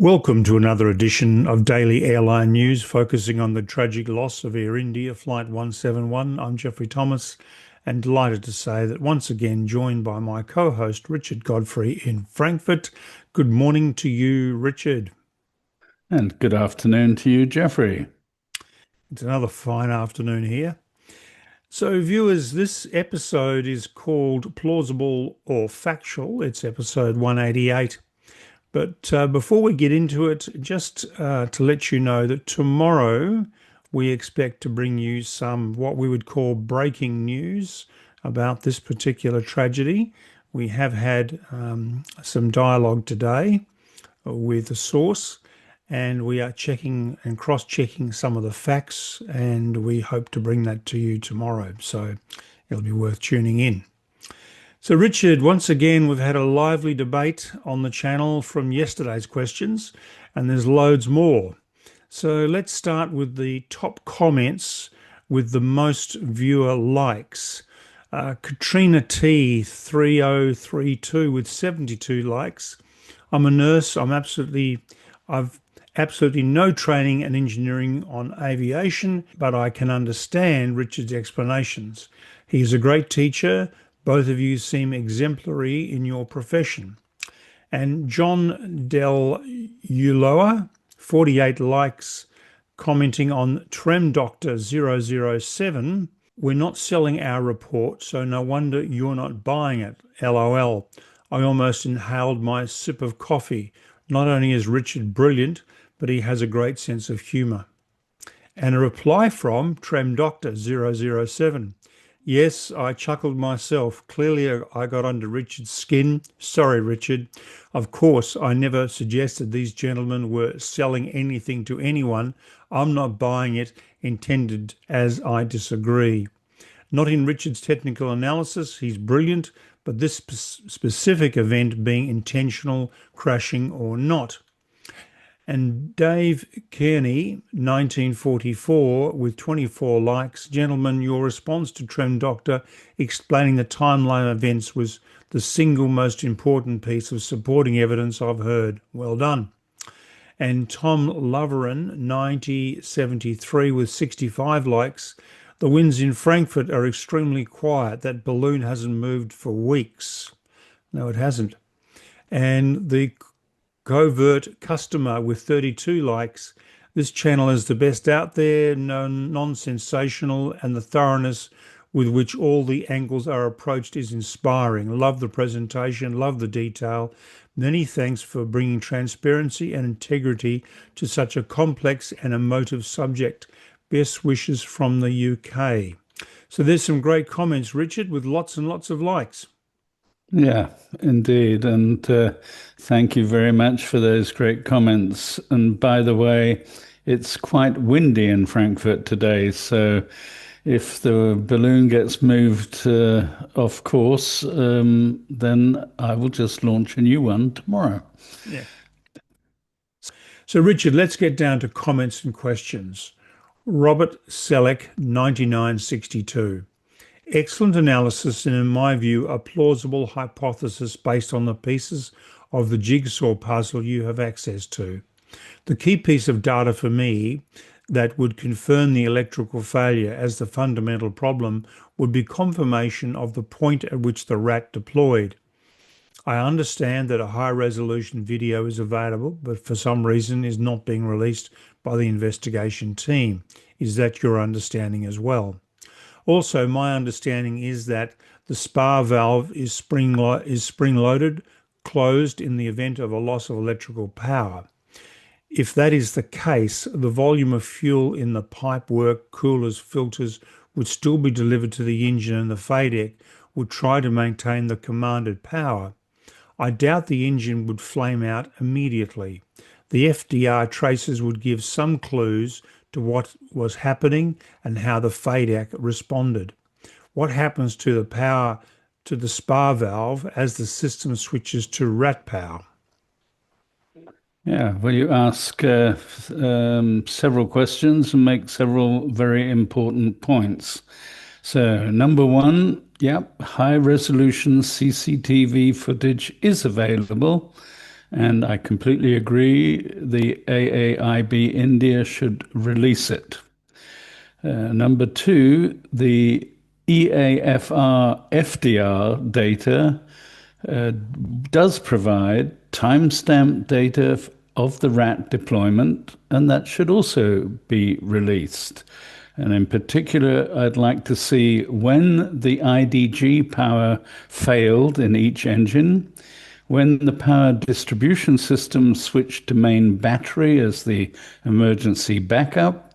Welcome to another edition of Daily Airline News, focusing on the tragic loss of Air India Flight 171. I'm Geoffrey Thomas, and delighted to say that once again joined by my co-host Richard Godfrey in Frankfurt. Good morning to you, Richard. And good afternoon to you, Geoffrey. It's another fine afternoon here. So, viewers, this episode is called Plausible or Factual. It's episode 188. But before we get into it, just to let you know that tomorrow we expect to bring you some what we would call breaking news about this particular tragedy. We have had some dialogue today with a source, and we are checking and cross-checking some of the facts, and we hope to bring that to you tomorrow. So it'll be worth tuning in. So, Richard, once again, we've had a lively debate on the channel from yesterday's questions, and there's loads more. So let's start with the top comments with the most viewer likes. Katrina T 3032 with 72 likes. I'm a nurse. I've absolutely no training and engineering on aviation, but I can understand Richard's explanations. He's a great teacher. Both of you seem exemplary in your profession. And John Del Uloa, 48 likes, commenting on Trem Doctor 007. We're not selling our report, so no wonder you're not buying it. LOL. I almost inhaled my sip of coffee. Not only is Richard brilliant, but he has a great sense of humour. And a reply from Trem Doctor 007. Yes, I chuckled myself. Clearly, I got under Richard's skin. Sorry, Richard. Of course, I never suggested these gentlemen were selling anything to anyone. I'm not buying it, intended as I disagree. Not in Richard's technical analysis. He's brilliant, but this specific event being intentional, crashing or not. And Dave Kearney, 1944, with 24 likes. Gentlemen, your response to Trem Doctor explaining the timeline of events was the single most important piece of supporting evidence I've heard. Well done. And Tom Loverin, 1973, with 65 likes. The winds in Frankfurt are extremely quiet. That balloon hasn't moved for weeks. No, it hasn't. And the Covert Customer with 32 likes. This channel is the best out there, non-sensational, and the thoroughness with which all the angles are approached is inspiring. Love the presentation, love the detail. Many thanks for bringing transparency and integrity to such a complex and emotive subject. Best wishes from the UK. So there's some great comments, Richard, with lots and lots of likes. Yeah, indeed. And thank you very much for those great comments. And by the way, it's quite windy in Frankfurt today. So if the balloon gets moved off course, then I will just launch a new one tomorrow. Yeah. So, Richard, let's get down to comments and questions. Robert Selleck, 9962. Excellent analysis and, in my view, a plausible hypothesis based on the pieces of the jigsaw puzzle you have access to. The key piece of data for me that would confirm the electrical failure as the fundamental problem would be confirmation of the point at which the rat deployed. I understand that a high-resolution video is available, but for some reason is not being released by the investigation team. Is that your understanding as well? Also, my understanding is that the spar valve is spring-loaded, closed in the event of a loss of electrical power. If that is the case, the volume of fuel in the pipework, coolers, filters would still be delivered to the engine, and the FADEC would try to maintain the commanded power. I doubt the engine would flame out immediately. The FDR traces would give some clues to what was happening and how the FADEC responded. What happens to the power to the spar valve as the system switches to rat power? Yeah, well, you ask several questions and make several very important points. So, number one, yep, high resolution CCTV footage is available And I completely agree. The AAIB India should release it. Number two, the EAFR FDR data does provide timestamp data of the rat deployment, and that should also be released. And in particular, I'd like to see when the IDG power failed in each engine, when the power distribution system switched to main battery as the emergency backup,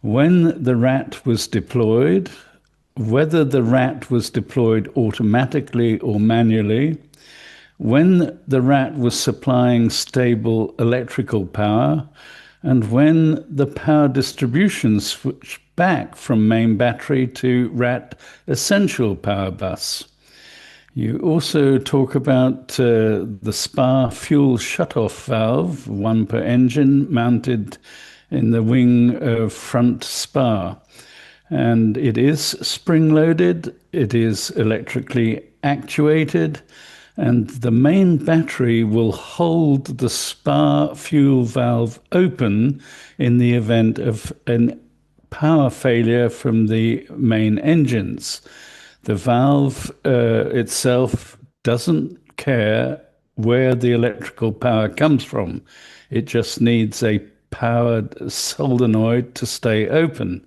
when the rat was deployed, whether the rat was deployed automatically or manually, when the rat was supplying stable electrical power, and when the power distribution switched back from main battery to rat essential power bus. You also talk about the SPA fuel shutoff valve, one per engine, mounted in the wing front SPA. And it is spring-loaded, it is electrically actuated, and the main battery will hold the SPA fuel valve open in the event of a power failure from the main engines. The valve itself doesn't care where the electrical power comes from. It just needs a powered solenoid to stay open.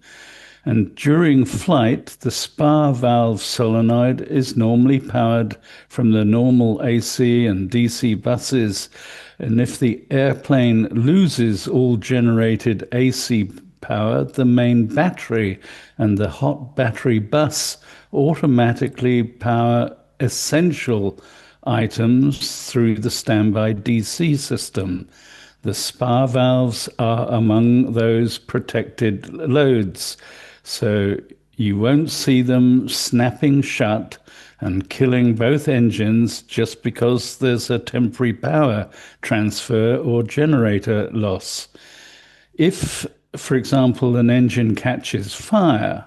And during flight, the SPA valve solenoid is normally powered from the normal AC and DC buses. And if the airplane loses all generated AC power, the main battery and the hot battery bus automatically power essential items through the standby DC system. The SPA valves are among those protected loads. So you won't see them snapping shut and killing both engines just because there's a temporary power transfer or generator loss. If, for example, an engine catches fire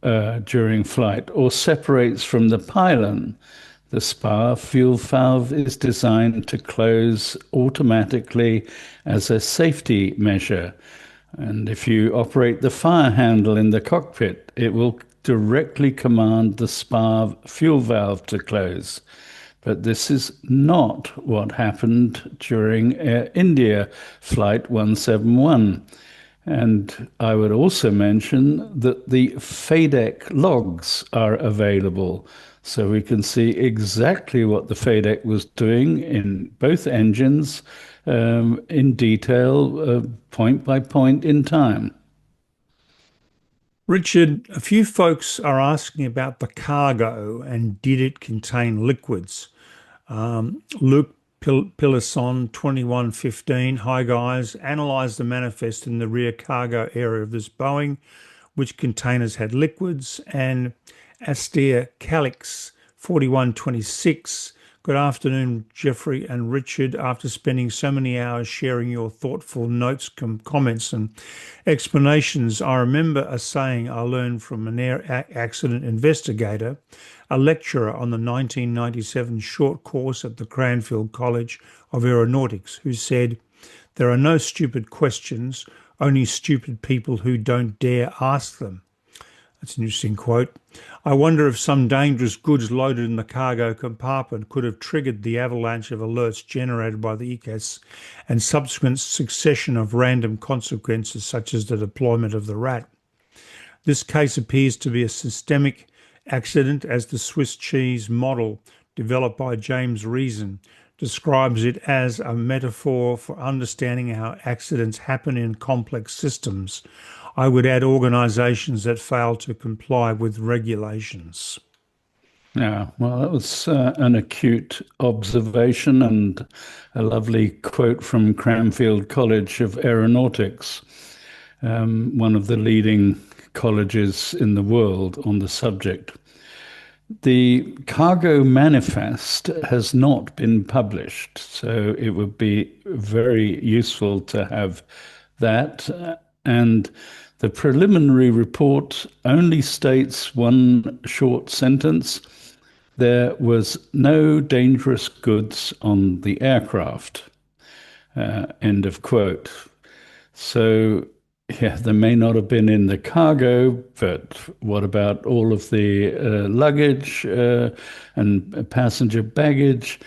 during flight or separates from the pylon, the SPA fuel valve is designed to close automatically as a safety measure. And if you operate the fire handle in the cockpit, it will directly command the SPA fuel valve to close. But this is not what happened during Air India Flight 171. And I would also mention that the FADEC logs are available. So we can see exactly what the FADEC was doing in both engines in detail, point by point in time. Richard, a few folks are asking about the cargo and did it contain liquids? Luke Pilison 2115, hi guys, analysed the manifest in the rear cargo area of this Boeing, which containers had liquids, and Astaire Calix 4126. Good afternoon, Geoffrey and Richard. After spending so many hours sharing your thoughtful notes, comments and explanations, I remember a saying I learned from an air accident investigator, a lecturer on the 1997 short course at the Cranfield College of Aeronautics, who said, "There are no stupid questions, only stupid people who don't dare ask them." That's an interesting quote. I wonder if some dangerous goods loaded in the cargo compartment could have triggered the avalanche of alerts generated by the ECAS and subsequent succession of random consequences such as the deployment of the rat. This case appears to be a systemic accident, as the Swiss cheese model developed by James Reason describes it as a metaphor for understanding how accidents happen in complex systems. I would add organisations that fail to comply with regulations. Yeah, well, that was an acute observation and a lovely quote from Cranfield College of Aeronautics, one of the leading colleges in the world on the subject. The cargo manifest has not been published, so it would be very useful to have that. And the preliminary report only states one short sentence: there was no dangerous goods on the aircraft. End of quote. So, yeah, they may not have been in the cargo, but what about all of the luggage and passenger baggage?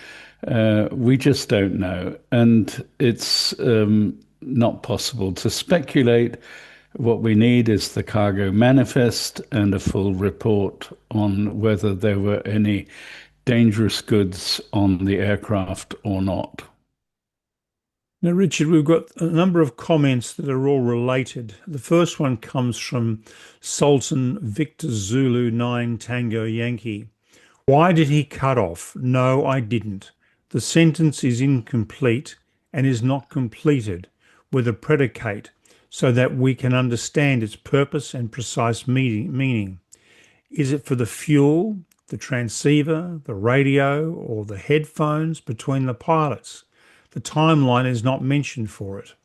We just don't know. And it's not possible to speculate. What we need is the cargo manifest and a full report on whether there were any dangerous goods on the aircraft or not. Now, Richard, we've got a number of comments that are all related. The first one comes from Sultan Victor Zulu 9 Tango Yankee. Why did he cut off? No, I didn't. The sentence is incomplete and is not completed with a predicate so that we can understand its purpose and precise meaning. Is it for the fuel, the transceiver, the radio, or the headphones between the pilots? The timeline is not mentioned for it.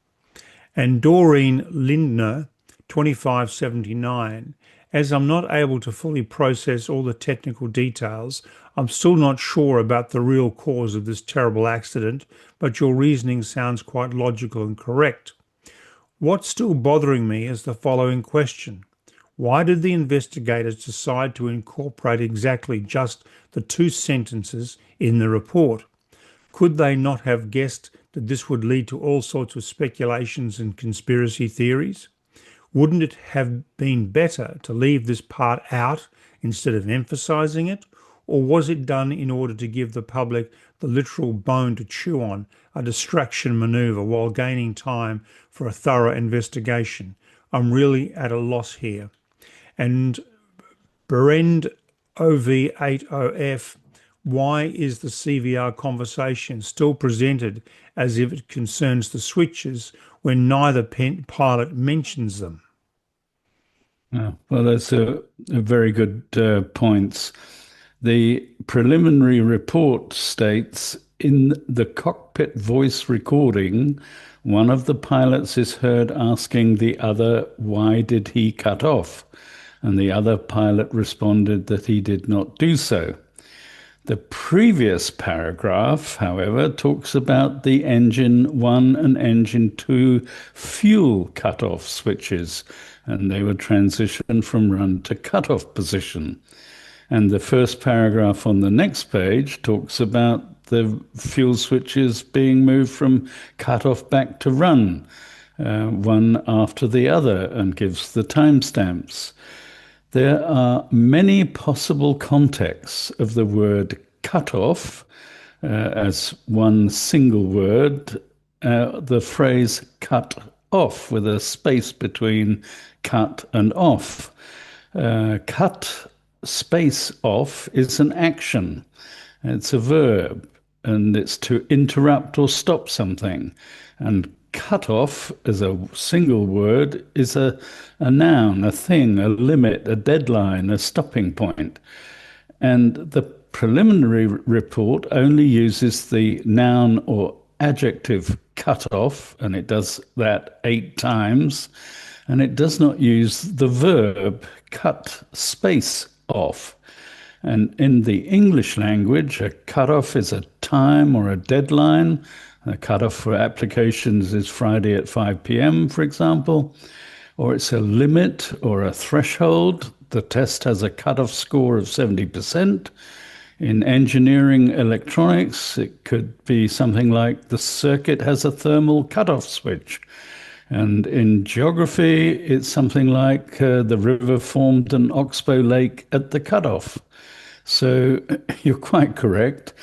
And Doreen Lindner, 2579, as I'm not able to fully process all the technical details, I'm still not sure about the real cause of this terrible accident, but your reasoning sounds quite logical and correct. What's still bothering me is the following question. Why did the investigators decide to incorporate exactly just the two sentences in the report? Could they not have guessed that this would lead to all sorts of speculations and conspiracy theories? Wouldn't it have been better to leave this part out instead of emphasising it? Or was it done in order to give the public the literal bone to chew on, a distraction manoeuvre while gaining time for a thorough investigation? I'm really at a loss here. And Berend OV80F, why is the CVR conversation still presented as if it concerns the switches when neither pilot mentions them? Well, that's a very good points. The preliminary report states in the cockpit voice recording, one of the pilots is heard asking the other, why did he cut off? And the other pilot responded that he did not do so. The previous paragraph, however, talks about the engine 1 and engine 2 fuel cutoff switches, and they were transitioned from run to cutoff position. And the first paragraph on the next page talks about the fuel switches being moved from cutoff back to run, one after the other, and gives the timestamps. There are many possible contexts of the word cutoff as one single word, the phrase cut off with a space between cut and off. Cut space off is an action. It's a verb, and it's to interrupt or stop something. And cut off as a single word is a noun, a thing, a limit, a deadline, a stopping point. And the preliminary report only uses the noun or adjective cut off, and it does that 8 times. And it does not use the verb cut space off. And in the English language, a cutoff is a time or a deadline. A cutoff for applications is Friday at 5 p.m., for example, or it's a limit or a threshold. The test has a cutoff score of 70%. In engineering electronics, it could be something like the circuit has a thermal cutoff switch. And in geography, it's something like the river formed an oxbow lake at the cutoff. So you're quite correct.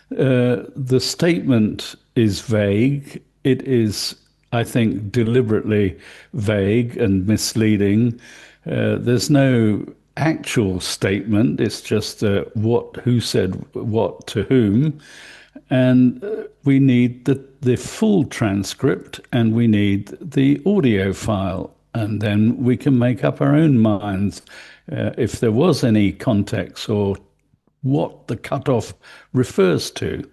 The statement is vague. It is, I think, deliberately vague and misleading. There's no actual statement. It's just who said what to whom. And we need the full transcript, and we need the audio file. And then we can make up our own minds if there was any context or what the cutoff refers to.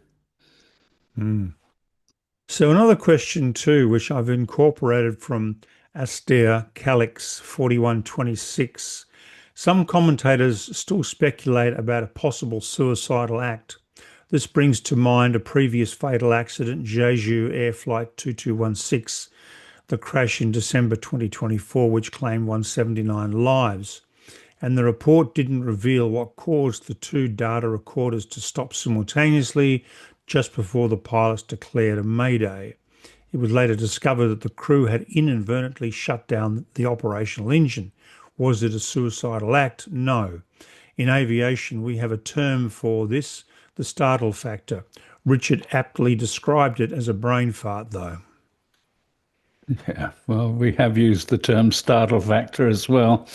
So another question too, which I've incorporated from Astaire Calix 4126, Some commentators still speculate about a possible suicidal act. This brings to mind a previous fatal accident, Jeju Air Flight 2216, the crash in December 2024, which claimed 179 lives. And the report didn't reveal what caused the two data recorders to stop simultaneously just before the pilots declared a mayday. It was later discovered that the crew had inadvertently shut down the operational engine. Was it a suicidal act? No. In aviation, we have a term for this, the startle factor. Richard aptly described it as a brain fart, though. Yeah, well, we have used the term startle factor as well.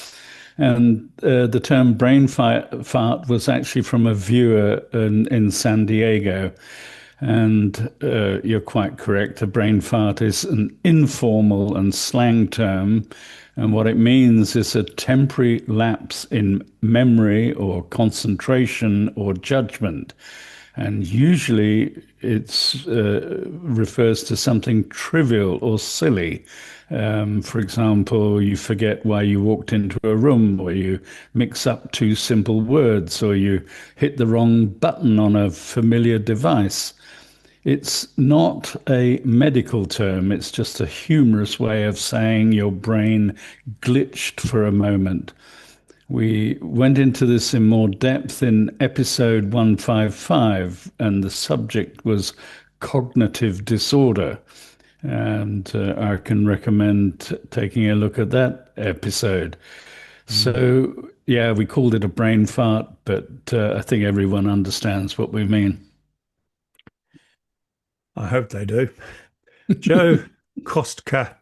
And the term brain fart was actually from a viewer in San Diego. And you're quite correct. A brain fart is an informal and slang term. And what it means is a temporary lapse in memory or concentration or judgment. And usually it refers to something trivial or silly. For example, you forget why you walked into a room, or you mix up two simple words, or you hit the wrong button on a familiar device. It's not a medical term, it's just a humorous way of saying your brain glitched for a moment. We went into this in more depth in episode 155, and the subject was cognitive disorder. And I can recommend taking a look at that episode. So, yeah, we called it a brain fart, but I think everyone understands what we mean. I hope they do. Joe Kostka,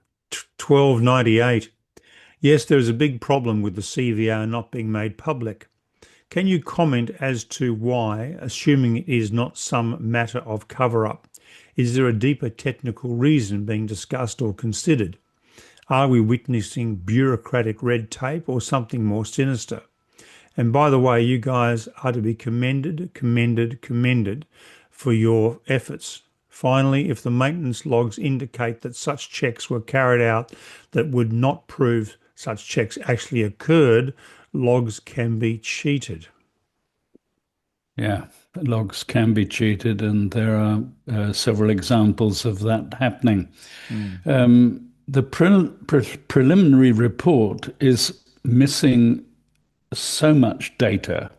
1298. Yes, there is a big problem with the CVR not being made public. Can you comment as to why, assuming it is not some matter of cover-up? Is there a deeper technical reason being discussed or considered? Are we witnessing bureaucratic red tape or something more sinister? And by the way, you guys are to be commended for your efforts. Finally, if the maintenance logs indicate that such checks were carried out that would not prove such checks actually occurred, logs can be cheated. Yeah, logs can be cheated, and there are several examples of that happening. The preliminary report is missing so much data,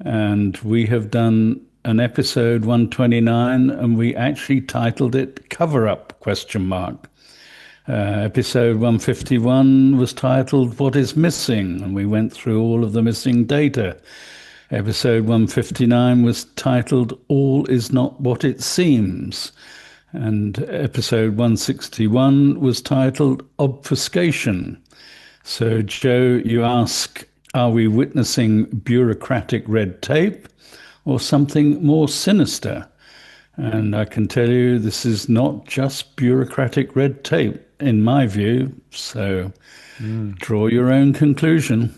and we have done an episode 129, and we actually titled it "Cover Up?" question mark. Episode 151 was titled "What is Missing?" and we went through all of the missing data. Episode 159 was titled "All is Not What It Seems." And episode 161 was titled "Obfuscation." So, Joe, you ask, are we witnessing bureaucratic red tape or something more sinister? And I can tell you this is not just bureaucratic red tape, in my view. So draw your own conclusion.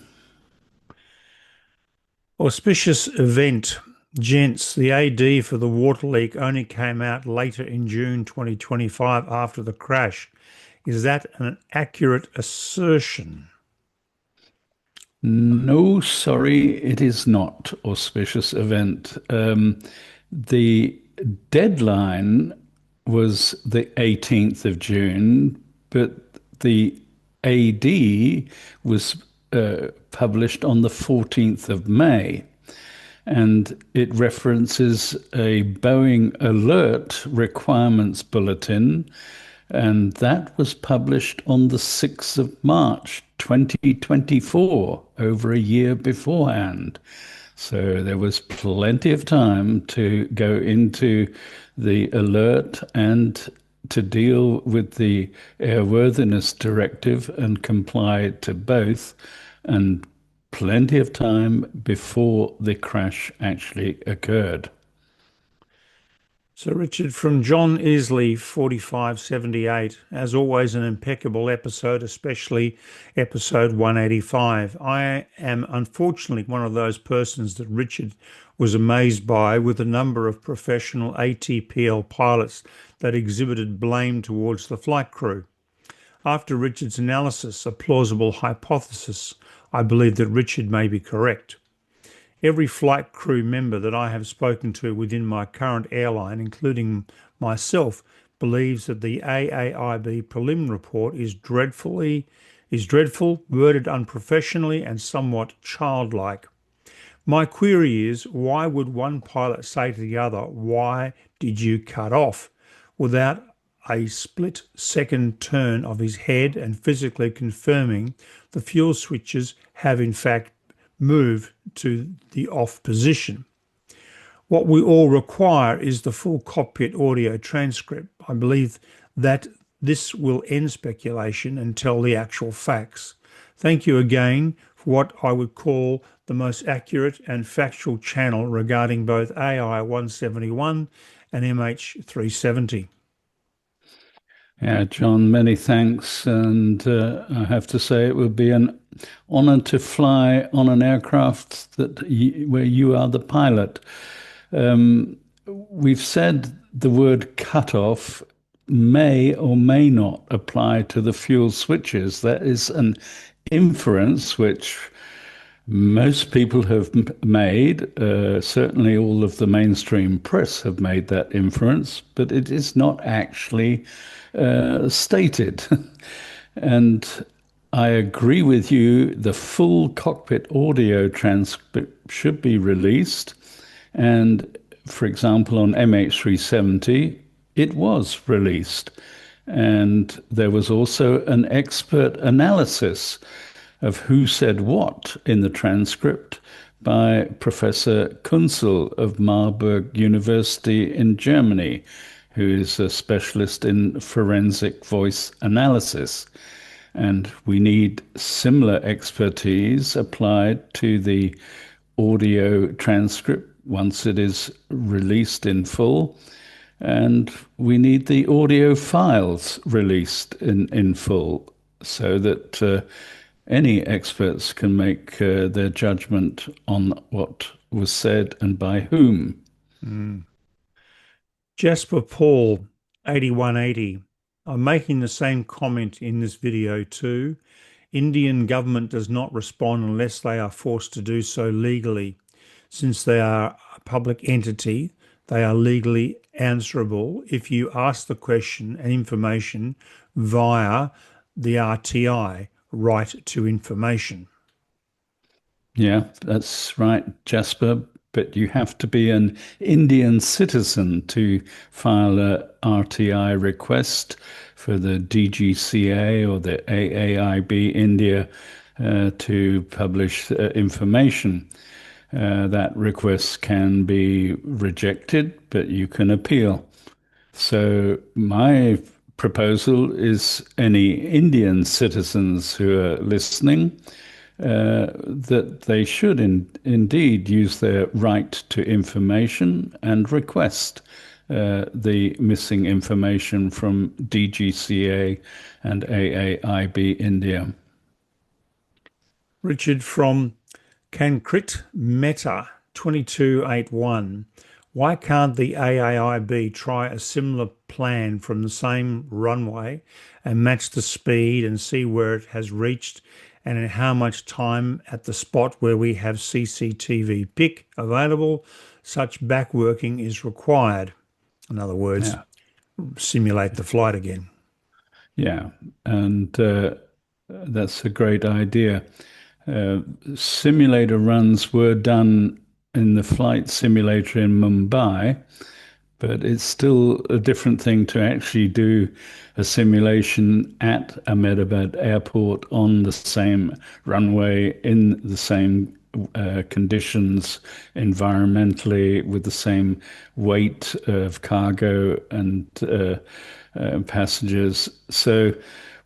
Auspicious event. Gents, the AD for the water leak only came out later in June 2025 after the crash. Is that an accurate assertion? No, sorry, it is not auspicious event. The deadline was the 18th of June, but the AD was published on the 14th of May. And it references a Boeing alert requirements bulletin, and that was published on the 6th of March 2024, over a year beforehand. So there was plenty of time to go into the alert and to deal with the airworthiness directive and comply to both, and plenty of time before the crash actually occurred. So, Richard, from John Isley, 4578, as always, an impeccable episode, especially episode 185. I am unfortunately one of those persons that Richard was amazed by, with a number of professional ATPL pilots that exhibited blame towards the flight crew. After Richard's analysis, a plausible hypothesis I believe that Richard may be correct. Every flight crew member that I have spoken to within my current airline, including myself, believes that the AAIB prelim report is dreadful, worded unprofessionally, and somewhat childlike. My query is, why would one pilot say to the other, "Why did you cut off?" without a split-second turn of his head and physically confirming the fuel switches have in fact moved to the off position? What we all require is the full cockpit audio transcript. I believe that this will end speculation and tell the actual facts. Thank you again for what I would call the most accurate and factual channel regarding both AI 171 and MH370. Yeah, John, many thanks. And I have to say, it would be an honor to fly on an aircraft where you are the pilot. We've said the word cutoff may or may not apply to the fuel switches. That is an inference which most people have made. Certainly all of the mainstream press have made that inference, but it is not actually stated. And I agree with you, the full cockpit audio transcript should be released. And for example, on MH370, it was released. And there was also an expert analysis of who said what in the transcript by Professor Kunzel of Marburg University in Germany, who is a specialist in forensic voice analysis. And we need similar expertise applied to the audio transcript once it is released in full. And we need the audio files released in full so that any experts can make their judgment on what was said and by whom. Jasper Paul, 8180. I'm making the same comment in this video too. Indian government does not respond unless they are forced to do so legally. Since they are a public entity, they are legally answerable if you ask the question and information via the RTI, Right to Information. Yeah, that's right, Jasper. But you have to be an Indian citizen to file a RTI request for the DGCA or the AAIB India to publish information. That request can be rejected, but you can appeal. So my proposal is any Indian citizens who are listening, that they should indeed use their right to information and request the missing information from DGCA and AAIB India. Richard from Cancrit Meta 2281. Why can't the AAIB try a similar plan from the same runway and match the speed and see where it has reached and in how much time at the spot where we have CCTV pic available? Such backworking is required. In other words, simulate the flight again. Yeah, and that's a great idea. Simulator runs were done in the flight simulator in Mumbai, but it's still a different thing to actually do a simulation at Ahmedabad Airport on the same runway, in the same conditions environmentally, with the same weight of cargo and passengers. So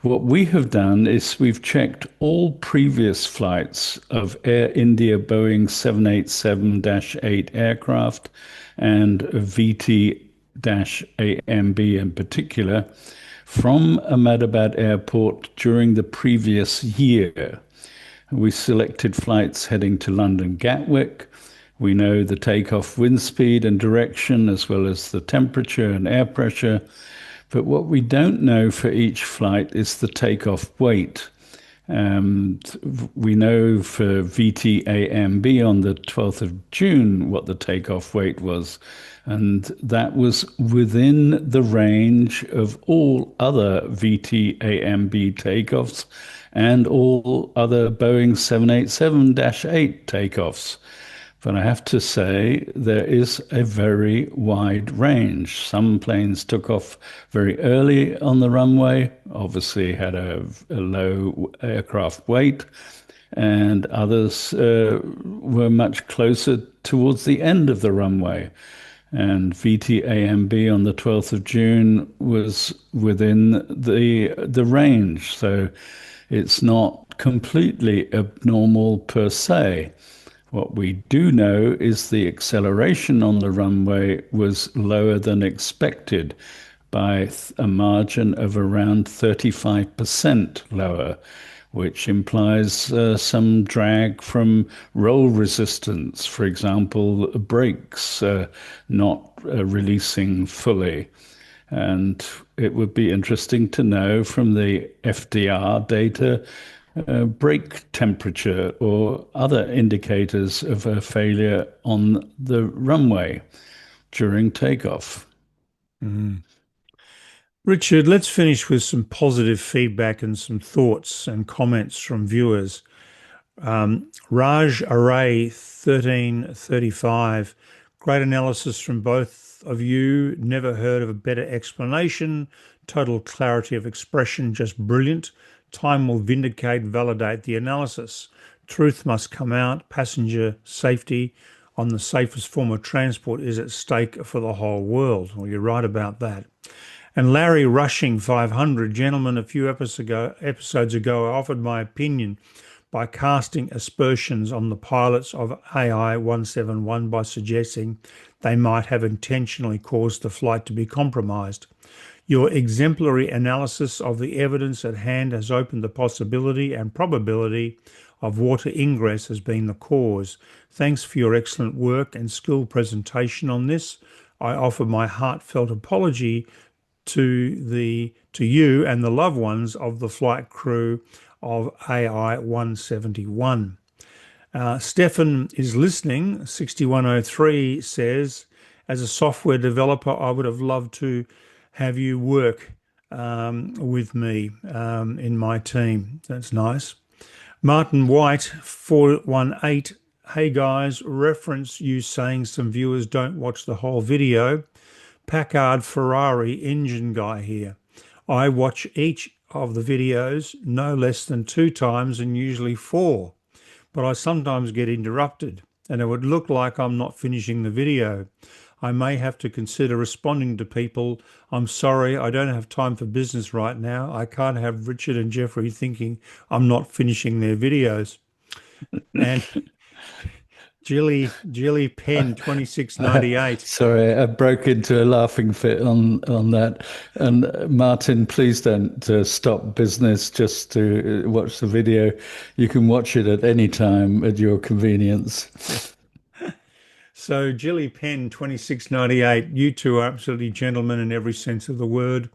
what we have done is we've checked all previous flights of Air India Boeing 787-8 aircraft and VT-AMB in particular from Ahmedabad Airport during the previous year. We selected flights heading to London Gatwick. We know the takeoff wind speed and direction, as well as the temperature and air pressure. But what we don't know for each flight is the takeoff weight. We know for VTAMB on the 12th of June what the takeoff weight was, and that was within the range of all other VTAMB takeoffs and all other Boeing 787-8 takeoffs. But I have to say, there is a very wide range. Some planes took off very early on the runway, obviously had a low aircraft weight, and others were much closer towards the end of the runway. And VTAMB on the 12th of June was within the range. So it's not completely abnormal per se. What we do know is the acceleration on the runway was lower than expected by a margin of around 35% lower, which implies some drag from roll resistance, for example, brakes not releasing fully. And it would be interesting to know from the FDR data brake temperature or other indicators of a failure on the runway during takeoff. Mm. Richard, let's finish with some positive feedback and some thoughts and comments from viewers. Raj Array 1335, great analysis from both of you. Never heard of a better explanation. Total clarity of expression, just brilliant. Time will validate the analysis. Truth must come out. Passenger safety on the safest form of transport is at stake for the whole world. Well, you're right about that. And Larry Rushing 500, gentlemen, a few episodes ago, I offered my opinion by casting aspersions on the pilots of AI 171 by suggesting they might have intentionally caused the flight to be compromised. Your exemplary analysis of the evidence at hand has opened the possibility and probability of water ingress as being the cause. Thanks for your excellent work and skilled presentation on this. I offer my heartfelt apology to you and the loved ones of the flight crew of AI 171. Stefan is listening. 6103 says, as a software developer, I would have loved to have you work with me in my team. That's nice. Martin White 418, hey guys, reference you saying some viewers don't watch the whole video. Packard Ferrari engine guy here. I watch each of the videos no less than 2 times and usually 4, but I sometimes get interrupted and it would look like I'm not finishing the video. I may have to consider responding to people. I'm sorry, I don't have time for business right now. I can't have Richard and Geoffrey thinking I'm not finishing their videos. And Jilly Penn 2698. Sorry, I broke into a laughing fit on that. And Martin, please don't stop business just to watch the video. You can watch it at any time at your convenience. So Jilly Penn 2698, you two are absolutely gentlemen in every sense of the word.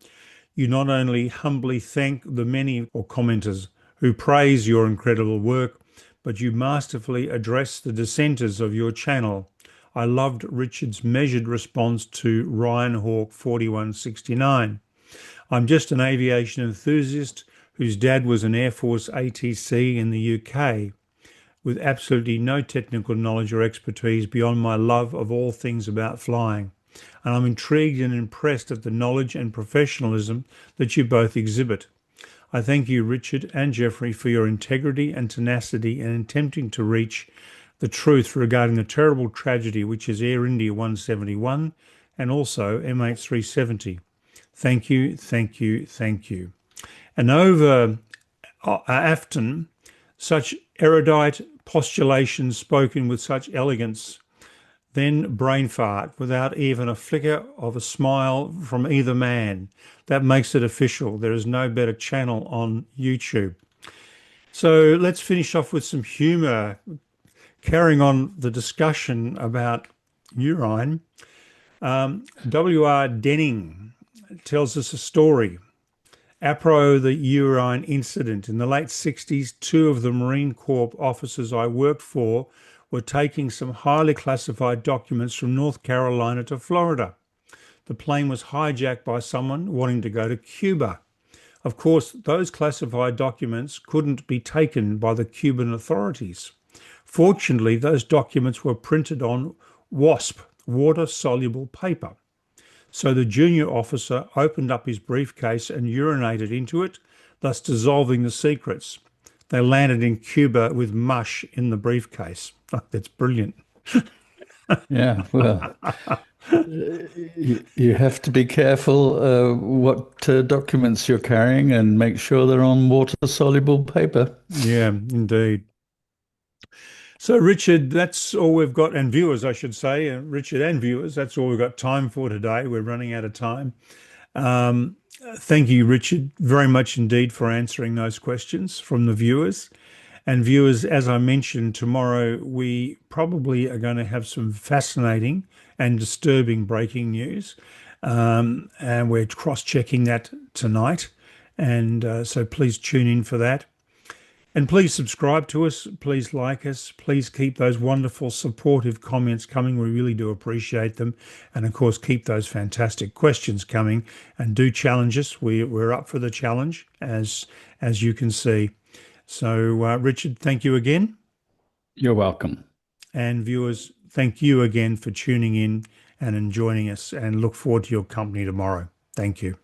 You not only humbly thank the many or commenters who praise your incredible work, but you masterfully address the dissenters of your channel. I loved Richard's measured response to Ryan Hawk 4169. I'm just an aviation enthusiast whose dad was an Air Force ATC in the UK, with absolutely no technical knowledge or expertise beyond my love of all things about flying. And I'm intrigued and impressed at the knowledge and professionalism that you both exhibit. I thank you, Richard and Geoffrey, for your integrity and tenacity in attempting to reach the truth regarding the terrible tragedy which is Air India 171 and also MH370. Thank you, thank you, thank you. And over Afton, such erudite postulations spoken with such elegance, then Brainfart without even a flicker of a smile from either man. That makes it official. There is no better channel on YouTube. So let's finish off with some humour, carrying on the discussion about urine. W.R. Denning tells us a story. Apro the urine incident. In the late 60s, two of the Marine Corps officers I worked for were taking some highly classified documents from North Carolina to Florida. The plane was hijacked by someone wanting to go to Cuba. Of course, those classified documents couldn't be taken by the Cuban authorities. Fortunately, those documents were printed on WASP, water-soluble paper. So the junior officer opened up his briefcase and urinated into it, thus dissolving the secrets. They landed in Cuba with mush in the briefcase. Oh, that's brilliant. Yeah, well, you have to be careful what documents you're carrying and make sure they're on water-soluble paper. Yeah, indeed. So, Richard, that's all we've got, and viewers, I should say, Richard and viewers, that's all we've got time for today. We're running out of time. Um, Thank you, Richard, very much indeed for answering those questions from the viewers. And viewers, as I mentioned, tomorrow we probably are going to have some fascinating and disturbing breaking news. And we're cross-checking that tonight. And so please tune in for that. And please subscribe to us. Please like us. Please keep those wonderful supportive comments coming. We really do appreciate them. And of course, keep those fantastic questions coming and do challenge us. We're up for the challenge, as you can see. So, Richard, thank you again. You're welcome. And viewers, thank you again for tuning in and joining us, and look forward to your company tomorrow. Thank you.